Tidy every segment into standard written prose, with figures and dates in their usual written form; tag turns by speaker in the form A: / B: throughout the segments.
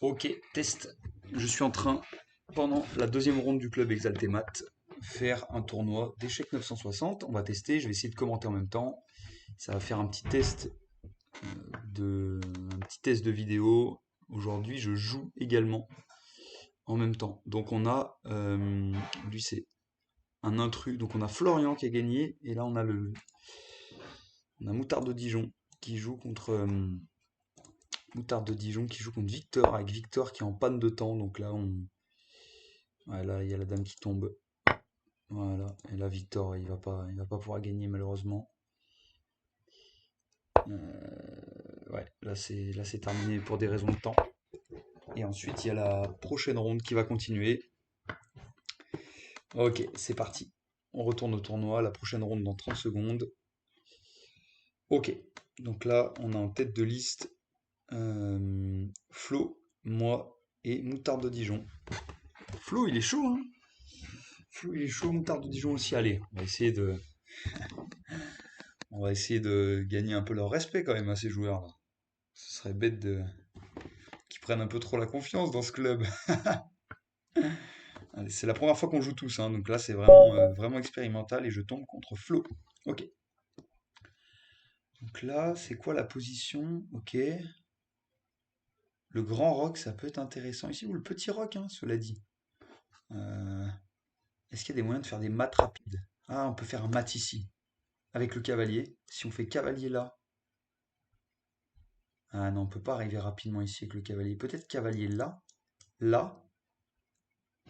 A: Ok, test. Je suis en train, pendant la deuxième ronde du club Exalté Mat, faire un tournoi d'échecs 960. On va tester, je vais essayer de commenter en même temps. Ça va faire un petit test de vidéo. Aujourd'hui, je joue également en même temps. Donc lui c'est un intrus. Donc on a Florian qui a gagné et là on a Moutarde de Dijon qui joue contre Moutarde de Dijon qui joue contre Victor avec Victor qui est en panne de temps. Donc ouais, là il y a la dame qui tombe. Voilà, et là Victor, il va pas pouvoir gagner malheureusement. Ouais, là c'est terminé pour des raisons de temps. Et ensuite il y a la prochaine ronde qui va continuer. Ok, c'est parti. On retourne au tournoi, la prochaine ronde dans 30 secondes. Ok, donc là on a en tête de liste Flo, moi et Moutarde de Dijon. Flo il est chaud, hein. Flo il est chaud, Moutarde de Dijon aussi. Allez, on va essayer de gagner un peu leur respect quand même à ces joueurs-là. Ce serait bête de qu'ils prennent un peu trop la confiance dans ce club. Allez, c'est la première fois qu'on joue tous, hein, donc là c'est vraiment expérimental et je tombe contre Flo. Ok. Donc là, c'est quoi la position? Ok. Le grand roc, ça peut être intéressant ici, ou le petit roc, hein, cela dit. Euh, Est-ce qu'il y a des moyens de faire des maths rapides? Ah, on peut faire un mat ici, avec le cavalier. Si on fait cavalier là. Ah non, on peut pas arriver rapidement ici avec le cavalier. Peut-être cavalier là, là,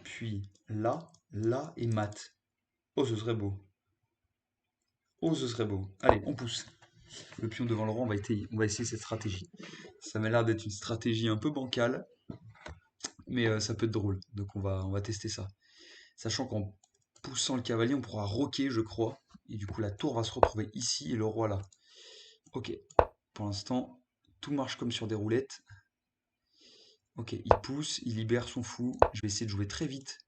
A: puis là, là et mat. Oh, ce serait beau. Oh, ce serait beau. Allez, on pousse. Le pion devant le roi, on va essayer cette stratégie. Ça m'a l'air d'être une stratégie un peu bancale, mais ça peut être drôle. Donc on va tester ça. Sachant qu'en poussant le cavalier, on pourra roquer, je crois. Et du coup, la tour va se retrouver ici et le roi là. Ok. Pour l'instant, tout marche comme sur des roulettes. Ok, il pousse, il libère son fou. Je vais essayer de jouer très vite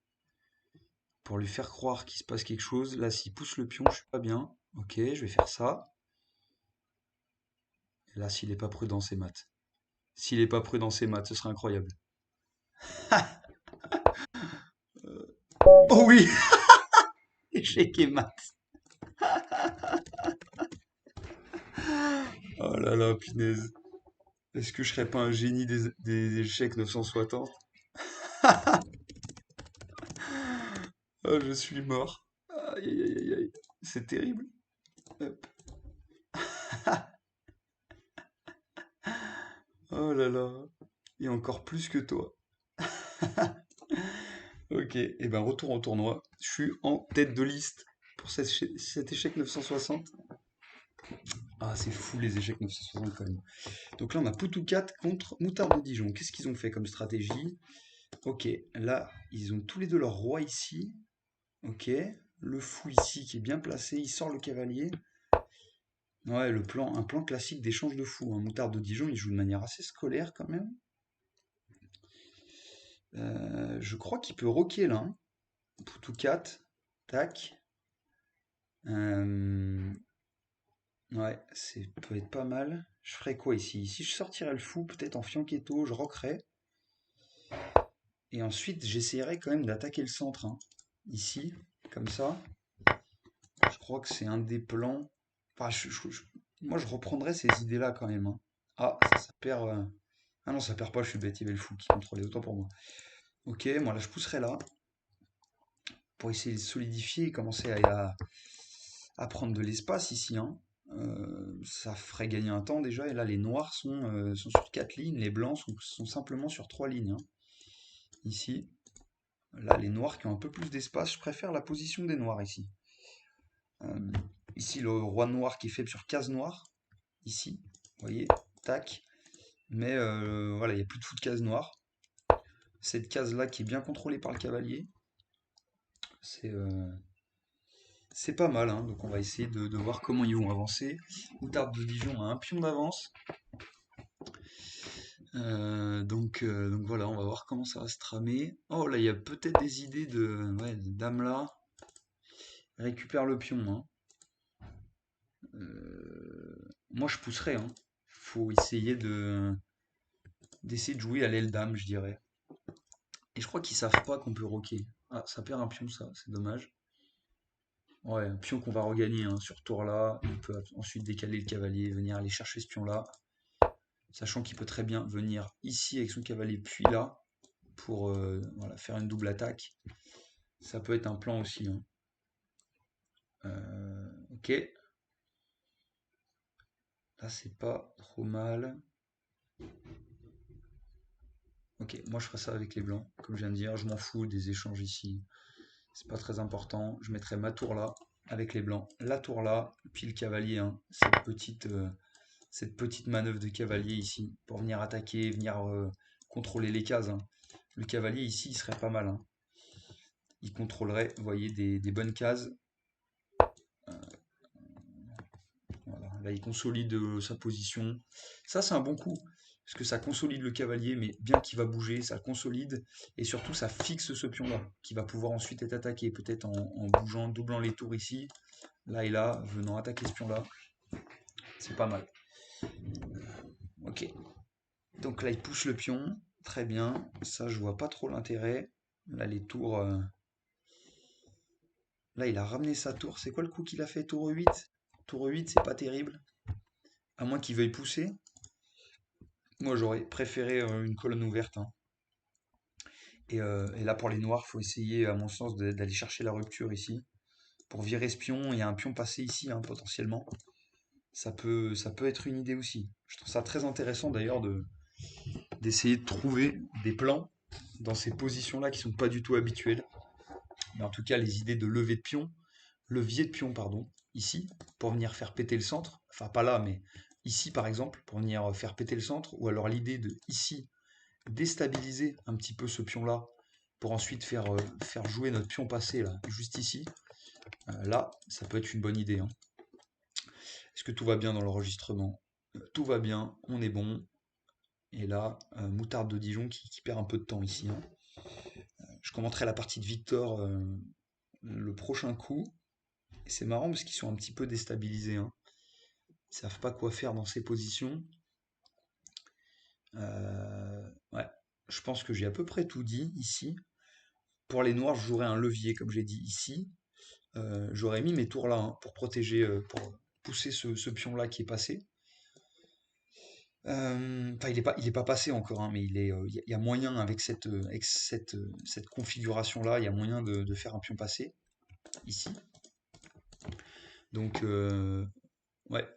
A: pour lui faire croire qu'il se passe quelque chose. Là, s'il pousse le pion, je suis pas bien. Ok, je vais faire ça. Et là, s'il est pas prudent, c'est mat. S'il est pas prudent, c'est mat. Ce serait incroyable. Oh oui. Échec et mat. Oh là là, punaise. Est-ce que je serais pas un génie des échecs 960? Oh, je suis mort. Aïe, aïe, aïe, aïe. C'est terrible. Hop. Oh là là. Et encore plus que toi. Ok, et ben retour au tournoi. Je suis en tête de liste pour cet échec 960. Ah, c'est fou les échecs 960 quand même. Donc là, on a Poutou 4 contre Moutarde de Dijon. Qu'est-ce qu'ils ont fait comme stratégie? Ok, là, ils ont tous les deux leur roi ici. Ok, le fou ici qui est bien placé. Il sort le cavalier. Ouais, un plan classique d'échange de fous, hein. Moutarde de Dijon, il joue de manière assez scolaire quand même. Je crois qu'il peut roquer là, hein. Poutou 4. Tac. Euh, ouais, c'est peut être pas mal. Je ferais quoi ici? Si je sortirais le fou, peut-être en fianchetto, je roquerais. Et ensuite, j'essayerais quand même d'attaquer le centre, hein. Ici, comme ça. Je crois que c'est un des plans. Enfin, moi, je reprendrais ces idées-là quand même, hein. Ah, ça perd. Ah non, ça perd pas, je suis bête, il y avait le fou qui contrôlait autant pour moi. Ok, moi là, je pousserai là pour essayer de solidifier et commencer à prendre de l'espace ici, hein. Ça ferait gagner un temps déjà. Et là, les noirs sont sur 4 lignes, les blancs sont simplement sur 3 lignes, hein. Ici, là, les noirs qui ont un peu plus d'espace, je préfère la position des noirs ici. Euh, Ici, le roi noir qui est faible sur case noire. Ici, vous voyez, tac. Mais voilà, il n'y a plus de fou de case noire. Cette case-là qui est bien contrôlée par le cavalier, c'est c'est pas mal, hein. Donc on va essayer de voir comment ils vont avancer. Moutarde de Dijon a un pion d'avance. Donc voilà, on va voir comment ça va se tramer. Oh là, il y a peut-être des idées de dame là. Récupère le pion, hein. Moi je pousserai, hein. Faut essayer d'essayer de jouer à l'aile dame, je dirais. Et je crois qu'ils savent pas qu'on peut roquer. Ah, ça perd un pion, ça, c'est dommage. Ouais, un pion qu'on va regagner hein, sur tour là. On peut ensuite décaler le cavalier, venir aller chercher ce pion là. Sachant qu'il peut très bien venir ici avec son cavalier, puis là, pour voilà, faire une double attaque. Ça peut être un plan aussi. Hein. Ok. Là, c'est pas trop mal. Ok, moi je ferai ça avec les blancs, comme je viens de dire. Je m'en fous des échanges ici. C'est pas très important. Je mettrai ma tour là, avec les blancs. La tour là, puis le cavalier. Hein. Cette petite manœuvre de cavalier ici, pour venir attaquer, venir contrôler les cases. Hein. Le cavalier ici, il serait pas mal. Hein. Il contrôlerait, vous voyez, des bonnes cases. Voilà. Là, il consolide sa position. Ça, c'est un bon coup. Parce que ça consolide le cavalier, mais bien qu'il va bouger, ça le consolide. Et surtout, ça fixe ce pion-là, qui va pouvoir ensuite être attaqué, peut-être en bougeant, doublant les tours ici, là et là, venant attaquer ce pion-là. C'est pas mal. Ok. Donc là, il pousse le pion. Très bien. Ça, je vois pas trop l'intérêt. Là, les tours. Là, il a ramené sa tour. C'est quoi le coup qu'il a fait? Tour 8. Tour 8, c'est pas terrible. À moins qu'il veuille pousser. Moi, j'aurais préféré une colonne ouverte. Hein. Et là, pour les noirs, il faut essayer, à mon sens, d'aller chercher la rupture ici. Pour virer ce pion, il y a un pion passé ici, hein, potentiellement. Ça peut être une idée aussi. Je trouve ça très intéressant d'ailleurs d'essayer de trouver des plans dans ces positions-là qui sont pas du tout habituelles. Mais en tout cas, les idées de levier de pion, pardon, ici, pour venir faire péter le centre. Enfin, pas là, mais ici, par exemple, pour venir faire péter le centre. Ou alors l'idée de ici, déstabiliser un petit peu ce pion-là pour ensuite faire jouer notre pion passé là, juste ici. Là, ça peut être une bonne idée. Hein. Est-ce que tout va bien dans l'enregistrement? Tout va bien, on est bon. Et là, Moutarde de Dijon qui perd un peu de temps ici. Hein. Je commenterai la partie de Victor le prochain coup. Et c'est marrant parce qu'ils sont un petit peu déstabilisés. Hein. Ils savent pas quoi faire dans ces positions. Ouais, je pense que j'ai à peu près tout dit ici. Pour les noirs, je jouerai un levier, comme j'ai dit ici. J'aurais mis mes tours là hein, pour protéger, pour pousser ce pion-là qui est passé. Enfin, il est pas passé encore, hein, mais il y a moyen avec cette configuration-là, il y a moyen de faire un pion passé ici. Donc, ouais,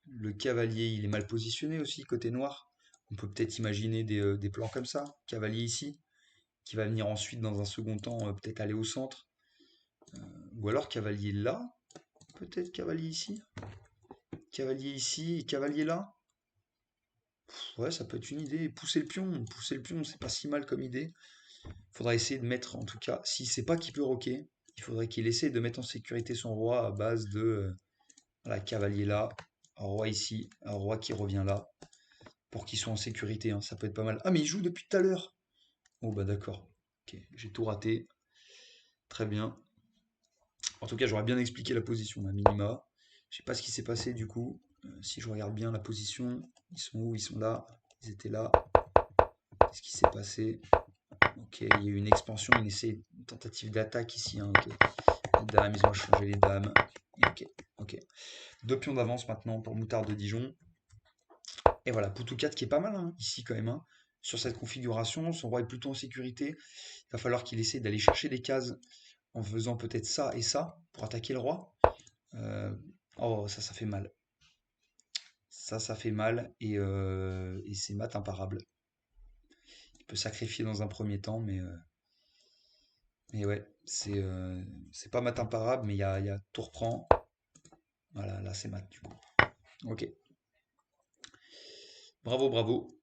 A: le cavalier, il est mal positionné aussi côté noir. On peut peut-être imaginer des plans comme ça. Cavalier ici, qui va venir ensuite dans un second temps, peut-être aller au centre. Ou alors cavalier là, peut-être cavalier ici. Cavalier ici, et cavalier là. Ouais, ça peut être une idée. Pousser le pion, c'est pas si mal comme idée. Faudra essayer de mettre, en tout cas, s'il sait pas qu'il peut roquer, il faudrait qu'il essaie de mettre en sécurité son roi à base de voilà, cavalier là, un roi ici, un roi qui revient là, pour qu'il soit en sécurité. Hein, ça peut être pas mal. Ah, mais il joue depuis tout à l'heure. Oh bah d'accord. Ok, j'ai tout raté. Très bien. En tout cas, j'aurais bien expliqué la position, à minima. Je sais pas ce qui s'est passé du coup. Si je regarde bien la position, ils sont où? Ils sont là. Ils étaient là. Qu'est-ce qui s'est passé? Ok, il y a eu une expansion, une tentative d'attaque ici. Hein, ok. Les dames, ils ont changé les dames. Ok, ok. Deux pions d'avance maintenant pour Moutarde de Dijon. Et voilà, Poutou 4 qui est pas mal hein, ici quand même. Hein. Sur cette configuration, son roi est plutôt en sécurité. Il va falloir qu'il essaie d'aller chercher des cases en faisant peut-être ça et ça pour attaquer le roi. Euh, oh, ça fait mal. Ça fait mal et c'est mat imparable. Il peut sacrifier dans un premier temps, mais ouais, c'est pas mat imparable, mais il y a tout reprend. Voilà, là c'est mat du coup. Ok, bravo, bravo.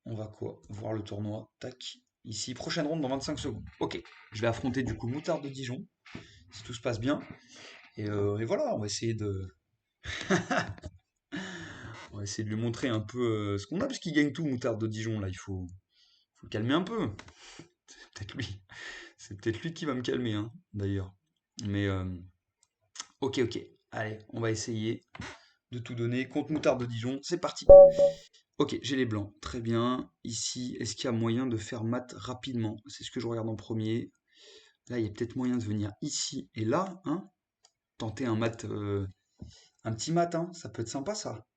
A: On va quoi? Voir le tournoi. Tac. Ici, prochaine ronde dans 25 secondes. Ok, je vais affronter du coup Moutarde de Dijon, si tout se passe bien. Et voilà, on va essayer de lui montrer un peu ce qu'on a, parce qu'il gagne tout, Moutarde de Dijon, là, il faut le calmer un peu. C'est peut-être lui. C'est peut-être lui qui va me calmer, hein, d'ailleurs. Mais ok, ok. Allez, on va essayer. de tout donner. Contre moutarde de Dijon, c'est parti. Ok, j'ai les blancs. Très bien. Ici, est-ce qu'il y a moyen de faire mat rapidement? C'est ce que je regarde en premier. Là, il y a peut-être moyen de venir ici et là, hein. Tenter un mat, un petit mat, hein. Ça peut être sympa, ça.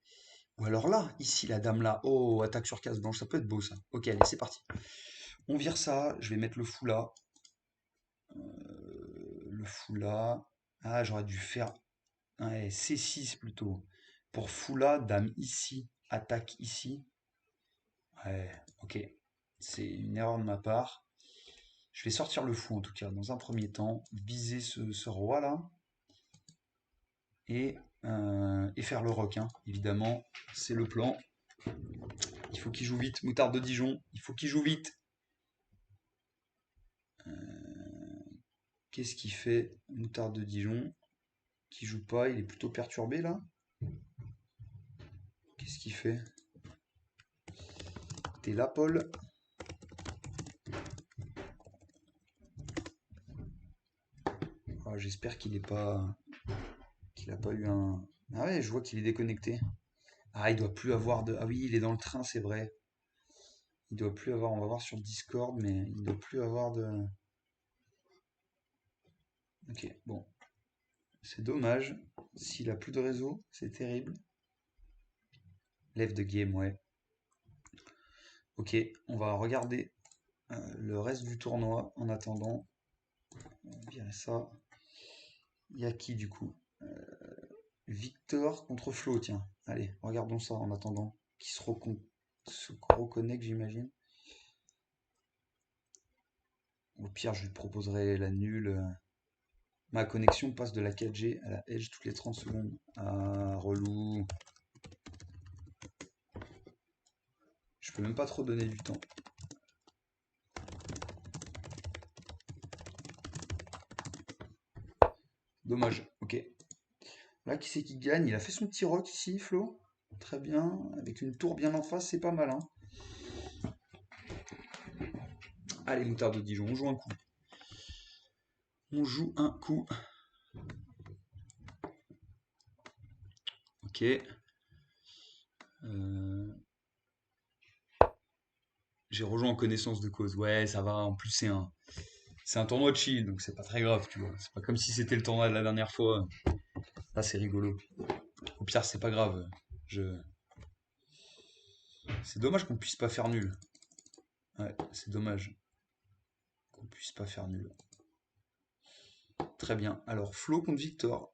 A: Ou alors là, ici, la dame là. Oh, attaque sur case blanche, ça peut être beau, ça. Ok, allez, c'est parti. On vire ça. Je vais mettre le fou là. Le fou là. Ah, j'aurais dû faire ouais, C6 plutôt. Pour fou là, dame ici, attaque ici. Ouais, ok. C'est une erreur de ma part. Je vais sortir le fou en tout cas, dans un premier temps. Viser ce roi là. Et faire le roc, hein. Évidemment, c'est le plan. Il faut qu'il joue vite. Moutarde de Dijon, il faut qu'il joue vite. Qu'est-ce qu'il fait, Moutarde de Dijon? Qui joue pas, il est plutôt perturbé là. Qu'est-ce qu'il fait? T'es là, Paul? Ah, j'espère qu'il a pas eu un. Ah ouais, je vois qu'il est déconnecté. Ah, il doit plus avoir de. Ah oui, il est dans le train, c'est vrai. Il doit plus avoir. On va voir sur Discord, mais il doit plus avoir de. Ok, bon. C'est dommage. S'il a plus de réseau, c'est terrible. Lève de game, ouais. Ok, on va regarder le reste du tournoi en attendant. On va virer ça. Il y a qui du coup? Victor contre Flo, tiens. Allez, regardons ça en attendant. Qui se reconnecte, j'imagine. Au pire, je lui proposerai la nulle. Ma connexion passe de la 4G à la Edge toutes les 30 secondes. Ah, relou. Je peux même pas trop donner du temps. Dommage, ok. Là, qui c'est qui gagne? Il a fait son petit rock ici, Flo. Très bien. Avec une tour bien en face, c'est pas mal, hein. Allez, moutarde de Dijon, on joue un coup. On joue un coup. Ok. J'ai rejoint en connaissance de cause. Ouais, ça va. En plus, c'est un tournoi de chill, donc c'est pas très grave, tu vois. C'est pas comme si c'était le tournoi de la dernière fois. Là, c'est rigolo. Au pire, c'est pas grave. Je... C'est dommage qu'on puisse pas faire nul. Ouais, c'est dommage qu'on puisse pas faire nul. Très bien. Alors, Flo contre Victor.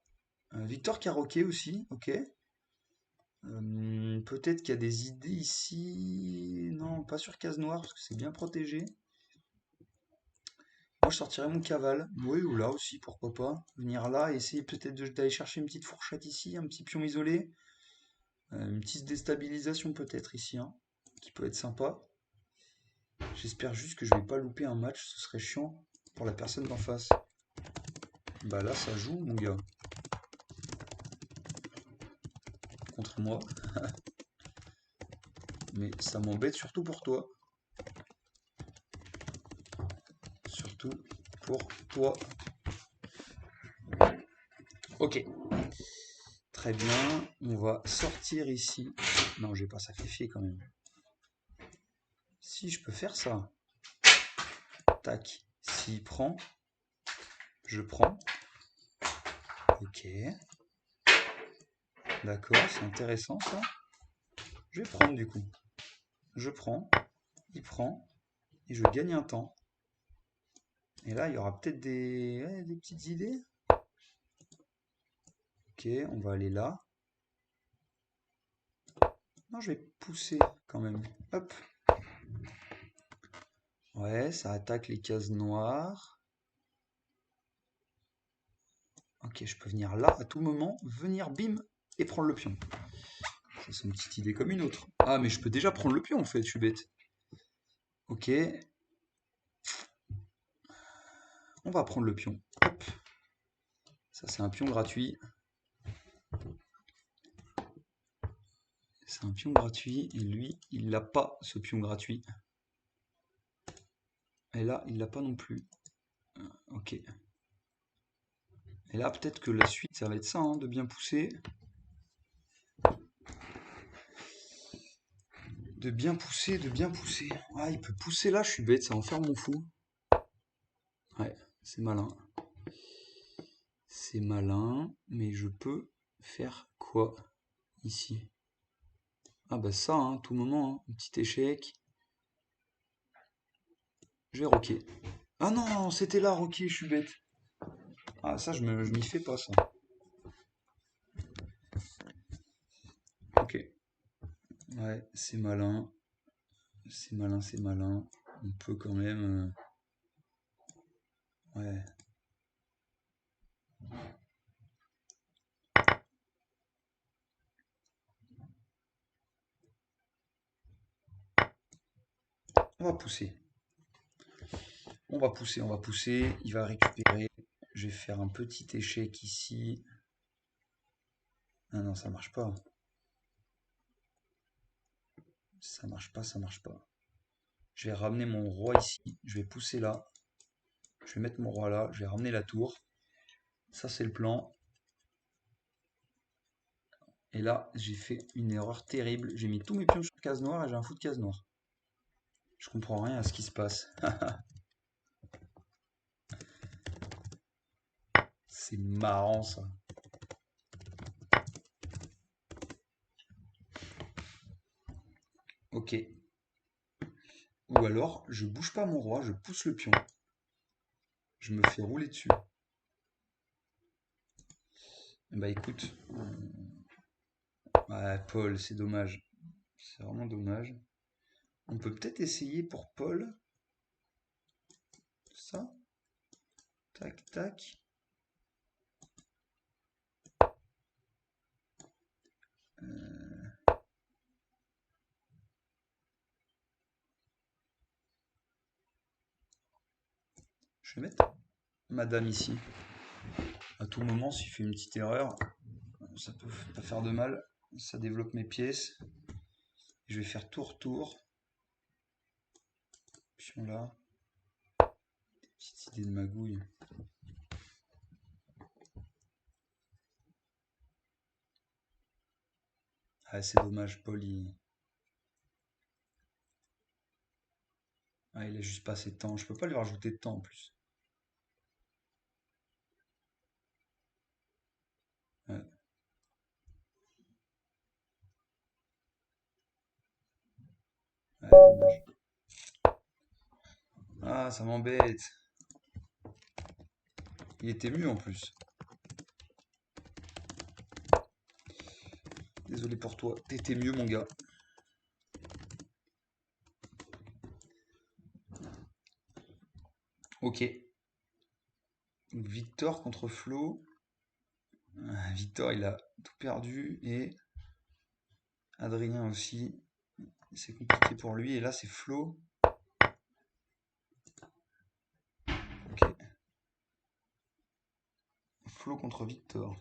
A: Victor Caroquet aussi, ok. Peut-être qu'il y a des idées ici. Non, pas sur case noire parce que c'est bien protégé. Moi, je sortirais mon cavale. Oui, ou là aussi, pourquoi pas. Venir là et essayer peut-être d'aller chercher une petite fourchette ici, un petit pion isolé. Une petite déstabilisation peut-être ici, hein, qui peut être sympa. J'espère juste que je vais pas louper un match, ce serait chiant pour la personne d'en face. Bah là, ça joue, mon gars. Contre moi. Mais ça m'embête surtout pour toi. Surtout pour toi. Ok. Très bien. On va sortir ici. Non, je vais pas sacrifier quand même. Si je peux faire ça. Tac. S'il prend, je prends. Ok. D'accord, c'est intéressant ça. Je vais prendre du coup. Je prends. Il prend. Et je gagne un temps. Et là, il y aura peut-être des petites idées. Ok, on va aller là. Non, je vais pousser quand même. Hop. Ouais, ça attaque les cases noires. Ok, je peux venir là à tout moment, venir bim et prendre le pion. Ça, c'est une petite idée comme une autre. Ah, mais je peux déjà prendre le pion en fait, je suis bête. Ok. On va prendre le pion. Hop. Ça, c'est un pion gratuit. C'est un pion gratuit et lui, il n'a pas ce pion gratuit. Et là, il l'a pas non plus. Ok. Et là, peut-être que la suite, ça va être ça, hein, de bien pousser. De bien pousser, de bien pousser. Ah, il peut pousser là, je suis bête, ça va en faire mon fou. Ouais, c'est malin. C'est malin, mais je peux faire quoi ici? Ah bah ça, hein, tout moment, hein. Un petit échec. Je vais roquer. Ah non, c'était là, roquer, je suis bête. Ah ça, je m'y fais pas, ça. Ok. Ouais, c'est malin. C'est malin, c'est malin. On peut quand même... Ouais. On va pousser. On va pousser, on va pousser. Il va récupérer. Je vais faire un petit échec ici. Ah non, ça marche pas. Ça marche pas, ça marche pas. Je vais ramener mon roi ici. Je vais pousser là. Je vais mettre mon roi là. Je vais ramener la tour. Ça, c'est le plan. Et là, j'ai fait une erreur terrible. J'ai mis tous mes pions sur case noire et j'ai un fou de case noire. Je comprends rien à ce qui se passe. C'est marrant ça. Ok. Ou alors, je bouge pas mon roi, je pousse le pion. Je me fais rouler dessus. Bah écoute. Ouais, Paul, c'est dommage. C'est vraiment dommage. On peut peut-être essayer pour Paul. Ça. Tac, tac. Je vais mettre Madame ici. À tout moment, s'il fait une petite erreur, ça peut pas faire de mal. Ça développe mes pièces. Je vais faire tour-tour. Pion là. Petite idée de magouille. Ah, c'est dommage, Paul, Ah, il a juste pas assez de temps. Je peux pas lui rajouter de temps en plus. Ouais, ouais, dommage. Ah, ça m'embête. Il était mieux en plus. Désolé pour toi. T'étais mieux, mon gars. Ok. Victor contre Flo. Ah, Victor, il a tout perdu. Et Adrien aussi. C'est compliqué pour lui. Et là, c'est Flo. Ok. Flo contre Victor.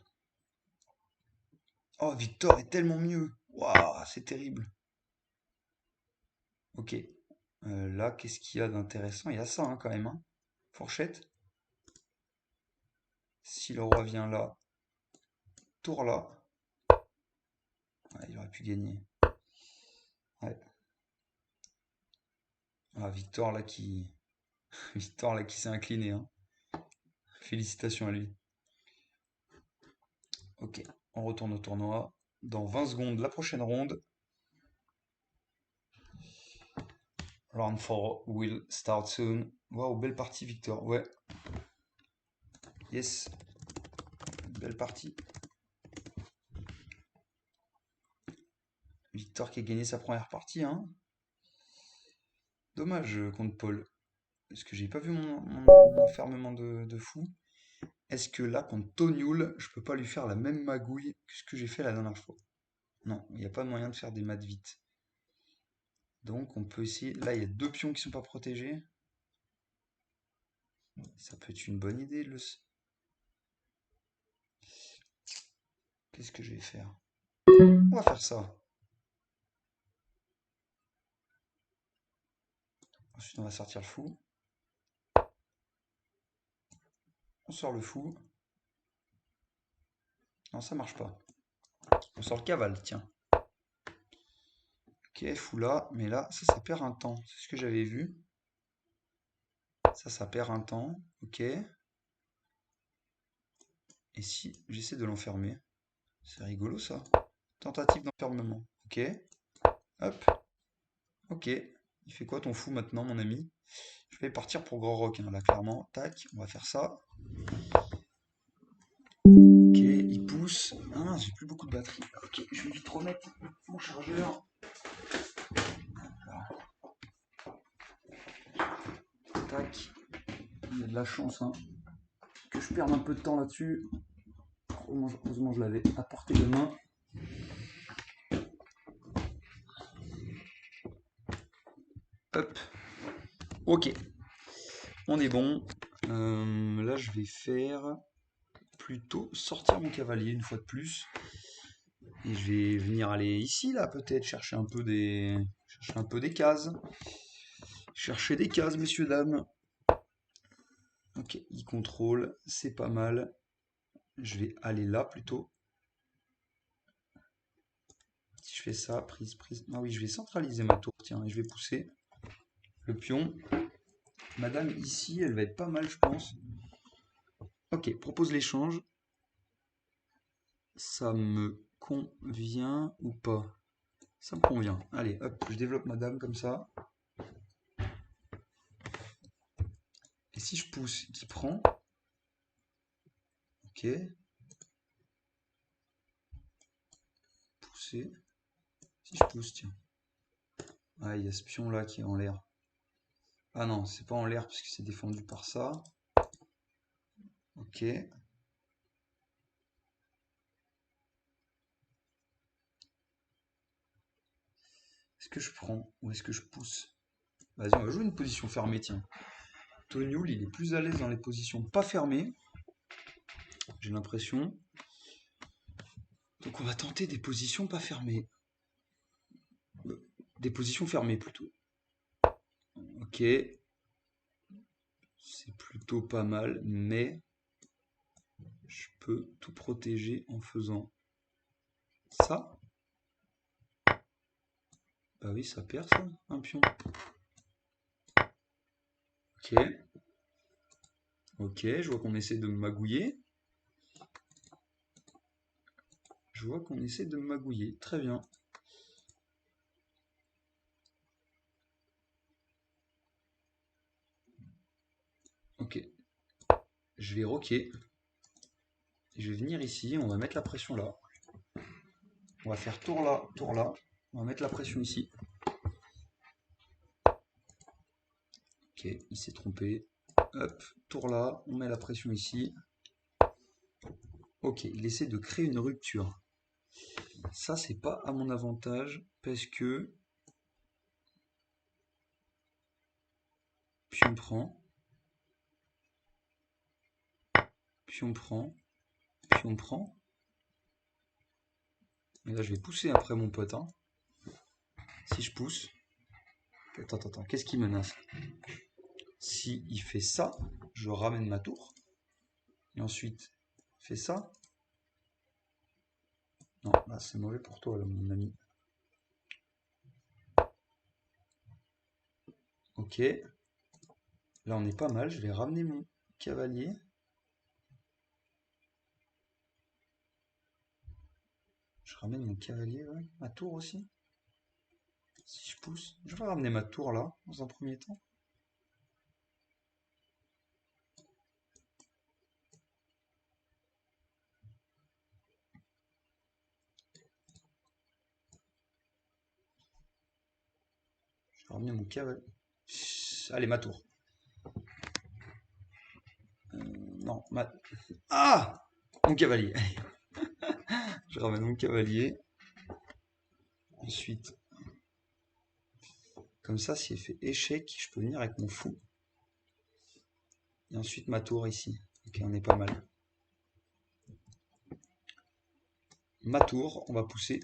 A: Oh, Victor est tellement mieux. Waouh, c'est terrible. Ok. Là, qu'est-ce qu'il y a d'intéressant? Il y a ça, hein, quand même, hein. Fourchette. Si le roi vient là, tour là. Ouais, il aurait pu gagner. Ouais. Ah, Victor là qui. Victor là qui s'est incliné, hein. Félicitations à lui. Ok, on retourne au tournoi. Dans 20 secondes, la prochaine ronde. Round 4 will start soon. Waouh, belle partie, Victor. Ouais. Yes. Belle partie. Victor qui a gagné sa première partie, hein. Dommage contre Paul. Parce que j'ai pas vu mon enfermement de fou. Est-ce que là, contre Tonioul, je peux pas lui faire la même magouille que ce que j'ai fait la dernière fois? Non, il n'y a pas moyen de faire des maths vite. Donc on peut essayer. Là, il y a deux pions qui sont pas protégés. Ça peut être une bonne idée. Qu'est-ce que je vais faire? On va faire ça. Ensuite, on va sortir le fou. On sort le fou. Non, ça marche pas. On sort le cavale, tiens. Ok, fou là, mais là, ça perd un temps. C'est ce que j'avais vu. Ça perd un temps. Ok. Et si j'essaie de l'enfermer? C'est rigolo ça. Tentative d'enfermement. Ok. Hop. Ok. Il fait quoi ton fou maintenant, mon ami? Je vais partir pour Grand Rock, hein, là, clairement. Tac, on va faire ça. Ok, il pousse. Ah, j'ai plus beaucoup de batterie. Ok, je vais vite remettre mon chargeur. Tac. Il y a de la chance, hein, que je perde un peu de temps là-dessus. Heureusement, je l'avais à portée de main. Hop. Ok. On est bon. Là, je vais faire plutôt sortir mon cavalier une fois de plus. Et je vais venir aller ici, là, peut-être, chercher un peu des cases. Chercher des cases, messieurs, dames. Ok, il contrôle, c'est pas mal. Je vais aller là, plutôt. Si je fais ça, prise. Ah oui, je vais centraliser ma tour, tiens, et je vais pousser le pion. Madame, ici, elle va être pas mal, je pense. Ok, propose l'échange. Ça me convient ou pas? Ça me convient. Allez, hop, je développe ma dame comme ça. Et si je pousse, qui prend? Ok. Pousser. Si je pousse, tiens. Ah, il y a ce pion là qui est en l'air. Ah non, c'est pas en l'air parce que c'est défendu par ça. Ok. Est-ce que je prends ou est-ce que je pousse? Vas-y, on va jouer une position fermée, tiens. Tonioul, il est plus à l'aise dans les positions pas fermées. J'ai l'impression. Donc on va tenter des positions pas fermées. Des positions fermées plutôt. Ok. C'est plutôt pas mal, mais je peux tout protéger en faisant ça. Bah oui, ça perd ça, un pion. Ok. Ok, je vois qu'on essaie de me magouiller. Je vois qu'on essaie de me magouiller. Très bien. Ok. Je vais rocker. Je vais venir ici. On va mettre la pression là. On va faire tour là, tour là. On va mettre la pression ici. Ok, il s'est trompé. Hop, tour là. On met la pression ici. Ok, il essaie de créer une rupture. Ça, c'est pas à mon avantage parce que pion prend, pion prend, pion prend. Et là, je vais pousser après mon pote. Hein. Si je pousse. Attends, qu'est-ce qui menace? Si il fait ça, je ramène ma tour. Et ensuite, il fait ça. Non, là, c'est mauvais pour toi, là, mon ami. Ok. Là, on est pas mal. Je vais ramener mon cavalier. Je ramène mon cavalier, ouais. Ma tour aussi. Si je pousse, je vais ramener ma tour là, dans un premier temps. Je vais ramener mon cavalier. Allez, ma tour. Non, ma... Ah! Mon cavalier. Je ramène mon cavalier. Ensuite, comme ça, s'il fait échec, je peux venir avec mon fou. Et ensuite, ma tour ici. Ok, on est pas mal. Ma tour, on va pousser.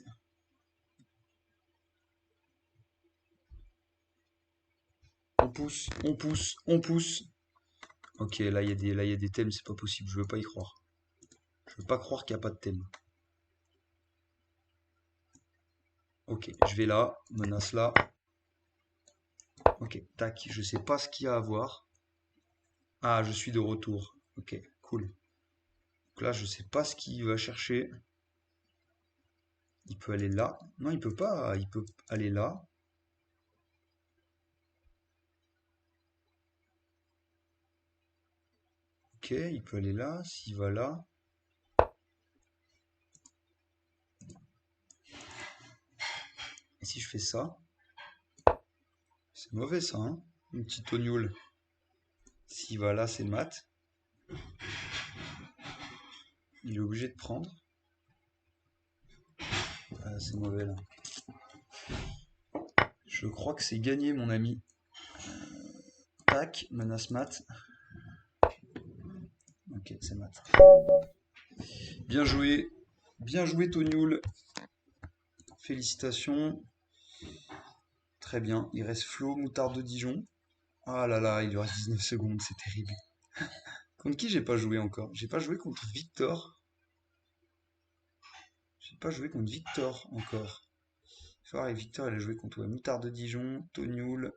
A: On pousse, on pousse, on pousse. Ok, là il y a des thèmes, c'est pas possible, je veux pas y croire. Je veux pas croire qu'il n'y a pas de thème. Ok, je vais là, menace là. Ok, tac, je sais pas ce qu'il y a à voir. Ah, je suis de retour. Ok, cool. Donc là, je sais pas ce qu'il va chercher. Il peut aller là. Non, il peut pas. Il peut aller là. Ok, il peut aller là. S'il va là. Et si je fais ça? C'est mauvais ça, hein? Une petite ognoule. S'il va là, c'est mat. Il est obligé de prendre. Ah, c'est mauvais là. Je crois que c'est gagné, mon ami. Tac, menace mat. Ok, c'est mat. Bien joué. Bien joué, Tognoul. Félicitations. Très bien. Il reste Flo, moutarde de Dijon. Ah là là, il lui reste 19 secondes, c'est terrible. Contre qui j'ai pas joué encore? J'ai pas joué contre Victor. J'ai pas joué contre Victor encore. Victor et Victor, il a joué contre Moutarde de Dijon, Tognoul,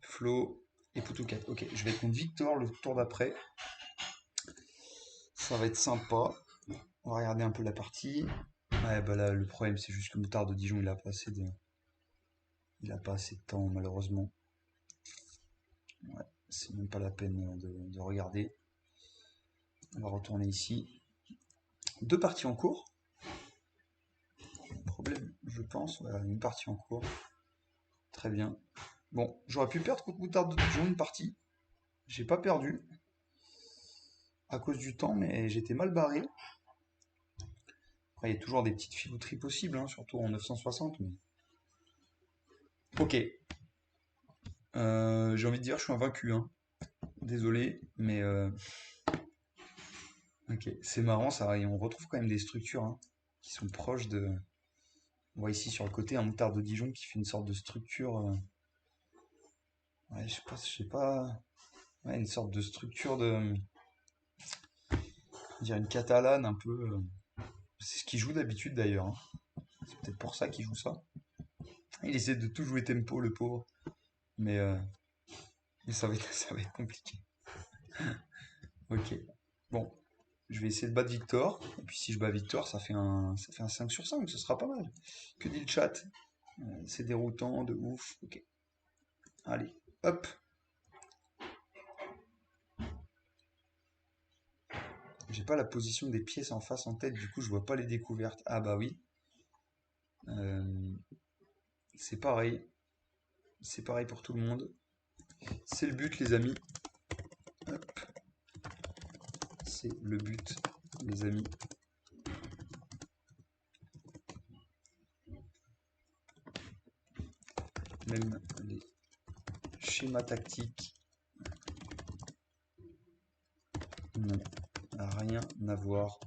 A: Flo et Poutoukat. Ok, je vais être contre Victor le tour d'après. Ça va être sympa. On va regarder un peu la partie. Ouais, bah là, le problème, c'est juste que Moutarde de Dijon, il a pas assez de temps, malheureusement. Ouais, c'est même pas la peine de regarder. On va retourner ici. Deux parties en cours. Problème, je pense. Voilà, une partie en cours. Très bien. Bon, j'aurais pu perdre contre Moutarde de Dijon une partie. J'ai pas perdu à cause du temps, mais j'étais mal barré. Après, il y a toujours des petites filouteries possibles, hein, surtout en 960. Mais... Ok. J'ai envie de dire, je suis invaincu. Hein. Désolé, mais ok. C'est marrant, ça. Et on retrouve quand même des structures hein, qui sont proches de. On voit ici sur le côté un Moutarde de Dijon qui fait une sorte de structure. Ouais, je sais pas. Ouais, une sorte de structure de. On dirait une catalane un peu. C'est ce qu'il joue d'habitude d'ailleurs. Hein. C'est peut-être pour ça qu'il joue ça. Il essaie de tout jouer tempo, le pauvre. Mais, euh, mais ça va être compliqué. Ok. Bon. Je vais essayer de battre Victor. Et puis si je bats Victor, ça fait un 5 sur 5. Ce sera pas mal. Que dit le chat? C'est déroutant, de ouf. Ok. Allez. Hop. J'ai pas la position des pièces en face en tête. Du coup, je vois pas les découvertes. Ah bah oui. Euh, c'est pareil. C'est pareil pour tout le monde. C'est le but, les amis. Hop. C'est le but, les amis. Même les schémas tactiques n'ont rien à voir.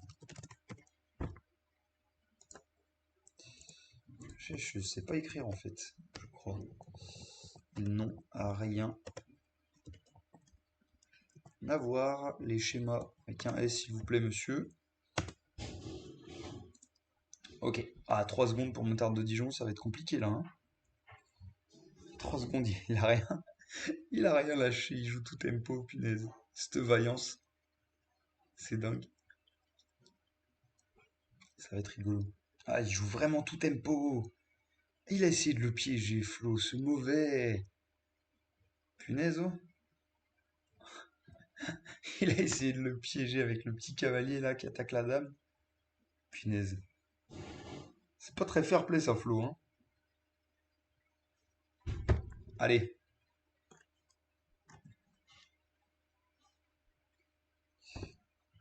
A: Je sais pas écrire en fait, je crois. Ils n'ont rien à voir. Les schémas avec un S, s'il vous plaît, monsieur. Ok. Ah, 3 secondes pour Moutarde de Dijon, ça va être compliqué là. Hein. 3 secondes, il a rien. Il a rien lâché, il joue tout tempo, punaise. Cette vaillance, c'est dingue. Ça va être rigolo. Ah, il joue vraiment tout tempo. Il a essayé de le piéger, Flo, ce mauvais. Punaise, oh. Il a essayé de le piéger avec le petit cavalier là qui attaque la dame. Punaise. C'est pas très fair play ça, Flo. Hein. Allez.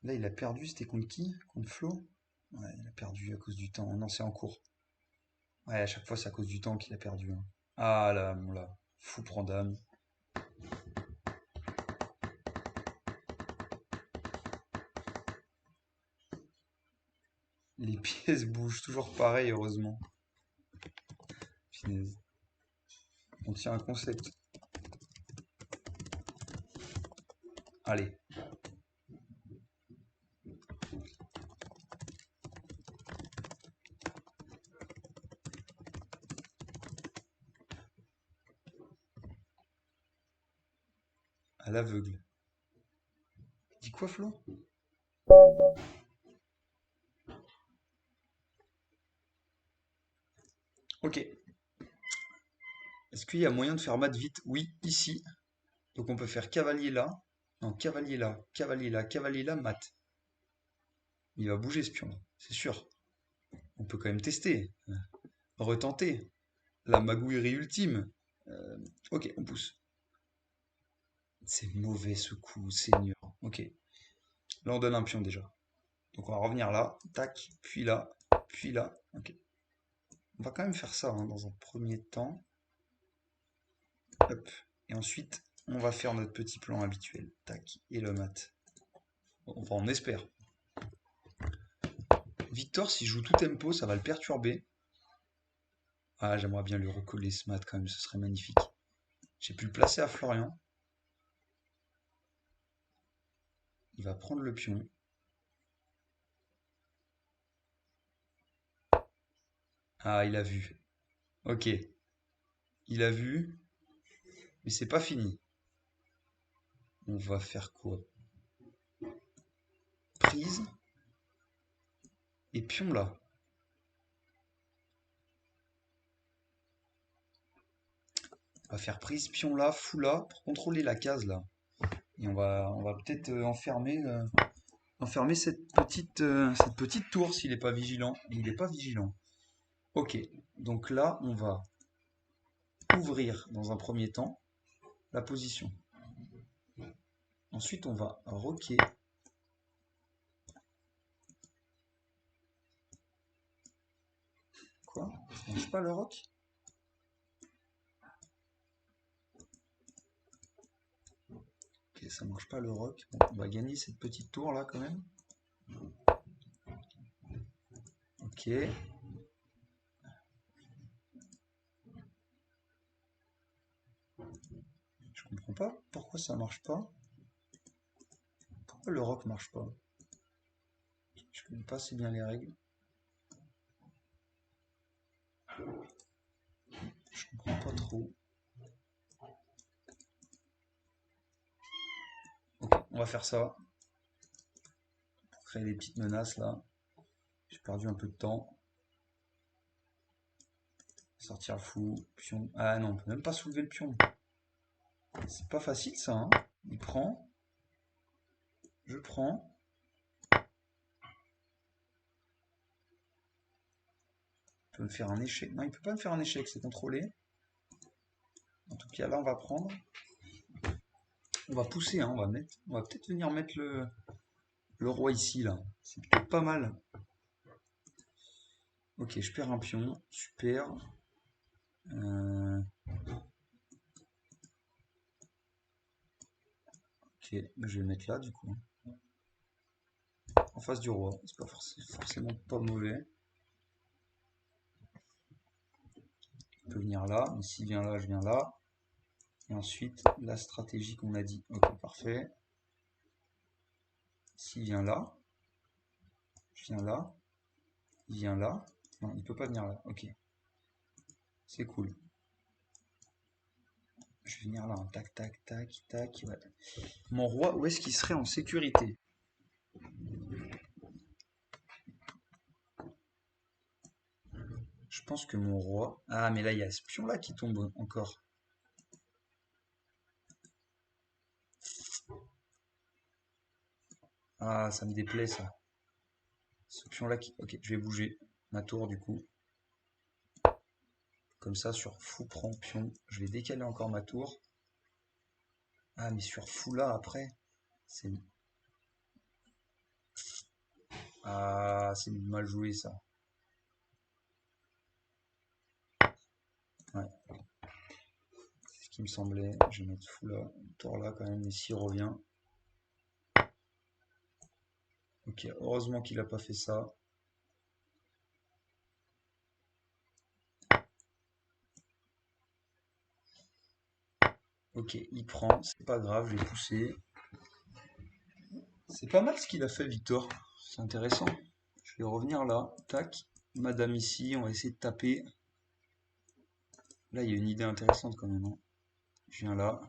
A: Là, il a perdu, c'était contre qui? Contre Flo? Ouais, il a perdu à cause du temps. Non, c'est en cours. Ouais, à chaque fois, c'est à cause du temps qu'il a perdu. Hein. Ah là, bon là. Fou prend dame. Les pièces bougent toujours pareil, heureusement. Punaise. On tient un concept. Allez. à l'aveugle. Dis quoi, Flo? Ok. Est-ce qu'il y a moyen de faire mat vite? Oui, ici. Donc on peut faire cavalier là. Non, cavalier là, cavalier là, cavalier là, mat. Il va bouger ce pion, c'est sûr. On peut quand même tester, retenter. La magouillerie ultime. Ok, on pousse. C'est mauvais ce coup, seigneur. Ok. Là, on donne un pion déjà. Donc on va revenir là. Tac. Puis là. Puis là. Ok. On va quand même faire ça hein, dans un premier temps. Hop. Et ensuite, on va faire notre petit plan habituel. Tac. Et le mat. Enfin, on espère. Victor, s'il joue tout tempo, ça va le perturber. Ah, j'aimerais bien lui recoller ce mat quand même, ce serait magnifique. J'ai pu le placer à Florian. Il va prendre le pion. Ah, il a vu. Ok. Il a vu. Mais c'est pas fini. On va faire quoi? Prise. Et pion là. On va faire prise, pion là, fou là, pour contrôler la case là. Et on va peut-être enfermer cette petite tour s'il n'est pas vigilant. Et il n'est pas vigilant. Ok. Donc là, on va ouvrir dans un premier temps la position. Ensuite, on va roquer. Quoi? Ça marche pas le rock? Ok, ça marche pas le rock. Bon, on va gagner cette petite tour là quand même. Ok. Je comprends pas pourquoi ça marche pas. Pourquoi le rock marche pas? Je connais pas assez bien les règles. Je comprends pas trop. Ok, on va faire ça. Pour créer des petites menaces là. J'ai perdu un peu de temps. Sortir fou, pion. Ah non, on peut même pas soulever le pion. C'est pas facile ça, hein. Il prend. Je prends. Il peut me faire un échec. Non, il peut pas me faire un échec, c'est contrôlé. En tout cas, là, on va prendre. On va pousser, hein, on va peut-être venir mettre le roi ici, là. C'est peut-être pas mal. Ok, je perds un pion. Super. Ok, je vais mettre là, du coup. En face du roi. C'est pas forcément pas mauvais. Il peut venir là, mais s'il vient là, je viens là. Et ensuite, la stratégie qu'on a dit. Ok, parfait. S'il vient là, je viens là. Il vient là. Non, il peut pas venir là. Ok. C'est cool. Je vais venir là. Hein. Tac, tac, tac, tac. Ouais. Mon roi, où est-ce qu'il serait en sécurité? Je pense que mon roi... Ah, mais là, il y a ce pion-là qui tombe encore. Ah, ça me déplaît, ça. Ce pion-là qui... Ok, je vais bouger ma tour, du coup. Comme ça, sur fou prend pion. Je vais décaler encore ma tour. Ah, mais sur fou là, après, c'est... Ah, c'est mal joué, ça. Ouais. C'est ce qui me semblait. Je vais mettre fou là, tour là quand même, et s'il revient... Ok, heureusement qu'il n'a pas fait ça. Ok, il prend, c'est pas grave, je vais pousser. C'est pas mal ce qu'il a fait, Victor. C'est intéressant. Je vais revenir là. Tac. Madame ici, on va essayer de taper. Là, il y a une idée intéressante quand même. Hein. Je viens là.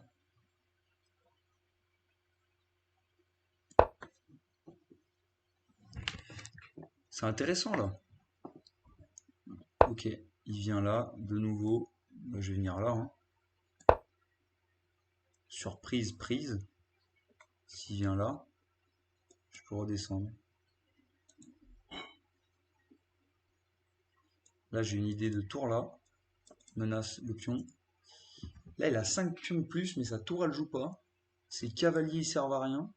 A: C'est intéressant là. Ok, il vient là, de nouveau. Bah, je vais venir là, hein. Surprise, prise. S'il vient là, je peux redescendre. Là, j'ai une idée de tour là. Menace le pion. Là, il a 5 pions de plus, mais sa tour, elle joue pas. Ses cavaliers, ils servent à rien.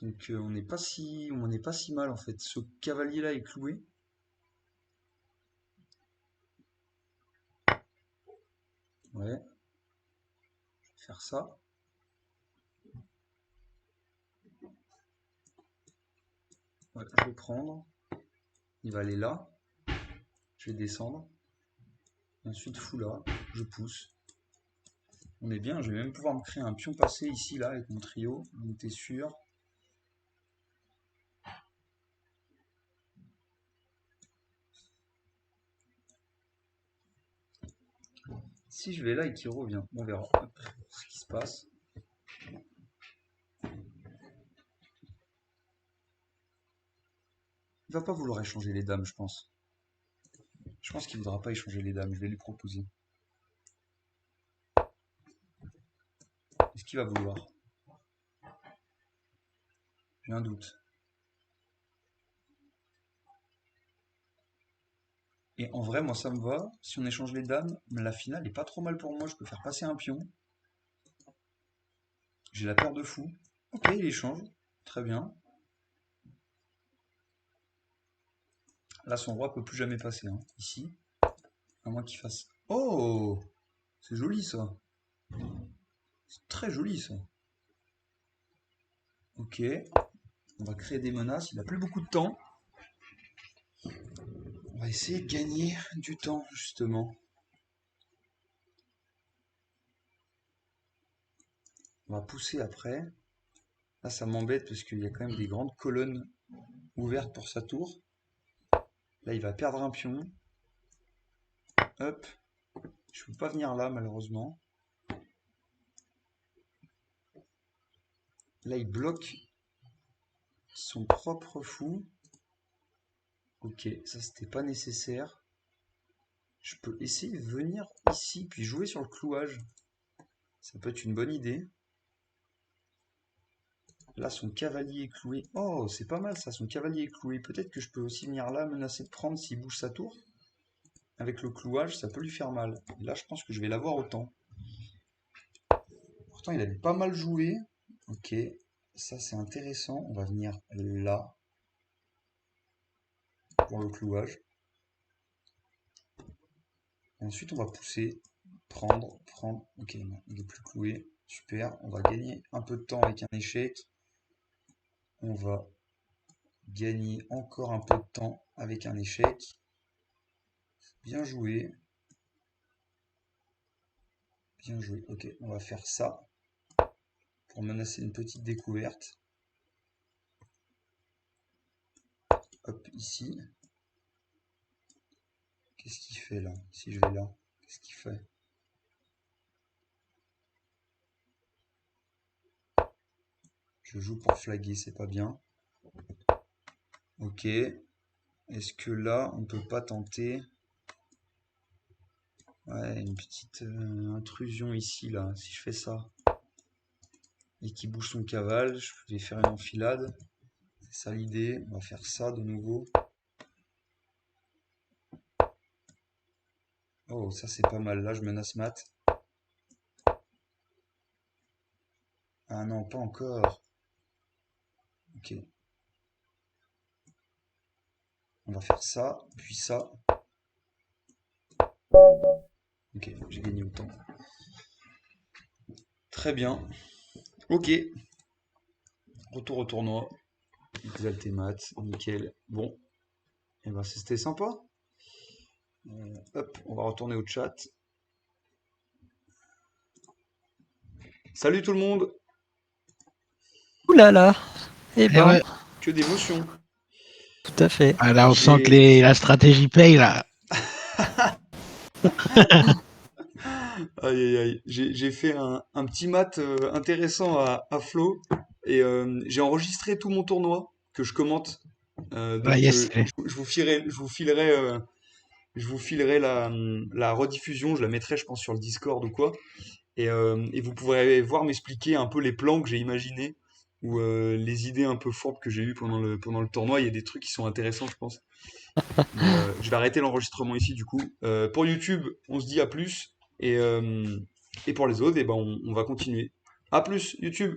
A: Donc, on n'est pas si mal en fait. Ce cavalier-là est cloué. Ouais. Je vais faire ça. Ouais, je vais prendre. Il va aller là. Je vais descendre. Et ensuite, fou là. Je pousse. On est bien. Je vais même pouvoir me créer un pion passé ici, là, avec mon trio. On était sûr. Si je vais là et qu'il revient, on verra ce qui se passe. Il va pas vouloir échanger les dames, je pense. Je pense qu'il voudra pas échanger les dames. Je vais lui proposer. Est-ce qu'il va vouloir? J'ai un doute. Et en vrai, moi, ça me va. Si on échange les dames, la finale est pas trop mal pour moi. Je peux faire passer un pion. J'ai la paire de fou. Ok, il échange. Très bien. Là, son roi peut plus jamais passer, hein. Ici. À moins qu'il fasse... Oh! C'est joli, ça. C'est très joli, ça. Ok. On va créer des menaces. Il a plus beaucoup de temps. On va essayer de gagner du temps, justement. On va pousser après. Là, ça m'embête parce qu'il y a quand même des grandes colonnes ouvertes pour sa tour. Là, il va perdre un pion. Hop. Je ne peux pas venir là, malheureusement. Là, il bloque son propre fou. Ok, ça, c'était pas nécessaire. Je peux essayer de venir ici, puis jouer sur le clouage. Ça peut être une bonne idée. Là, son cavalier est cloué. Oh, c'est pas mal ça, son cavalier est cloué. Peut-être que je peux aussi venir là, menacer de prendre s'il bouge sa tour. Avec le clouage, ça peut lui faire mal. Et là, je pense que je vais l'avoir autant. Pourtant, il avait pas mal joué. Ok, ça c'est intéressant. On va venir là pour le clouage. Et ensuite, on va pousser, prendre, prendre. Ok, non, il est plus cloué. Super, on va gagner un peu de temps avec un échec. On va gagner encore un peu de temps avec un échec. Bien joué. Bien joué. Ok, on va faire ça pour menacer une petite découverte. Hop, ici. Qu'est-ce qu'il fait là? Si je vais là, qu'est-ce qu'il fait? Je joue pour flaguer, c'est pas bien. Ok. Est-ce que là, on peut pas tenter... Ouais, une petite intrusion ici, là. Si je fais ça, et qu'il bouge son cavale, je vais faire une enfilade. C'est ça l'idée. On va faire ça de nouveau. Oh, ça c'est pas mal. Là, je menace mat. Ah non, pas encore. Ok. On va faire ça, puis ça. Ok, j'ai gagné autant. Très bien. Ok. Retour au tournoi. Exalté mat, nickel. Bon, et ben c'était sympa. Hop, on va retourner au chat. Salut tout le monde.
B: Ouh là là! Eh
C: Eh
B: ben,
C: ouais.
A: Que d'émotions.
B: tout à fait.
C: Ah, là, on sent que
A: J'ai...
C: la stratégie paye, là.
A: Aïe aïe aïe. J'ai fait un petit mat intéressant à Flo et j'ai enregistré tout mon tournoi que je commente.
C: Ah,
A: Donc,
C: yes, allez.
A: je vous filerai la rediffusion, je la mettrai, je pense, sur le Discord ou quoi. Et vous pourrez voir m'expliquer un peu les plans que j'ai imaginés ou les idées un peu fourbes que j'ai eues pendant le tournoi. Il y a des trucs qui sont intéressants, je pense. Mais je vais arrêter l'enregistrement ici, du coup. Pour YouTube, on se dit à plus. Et pour les autres, eh ben, on va continuer. À plus, YouTube!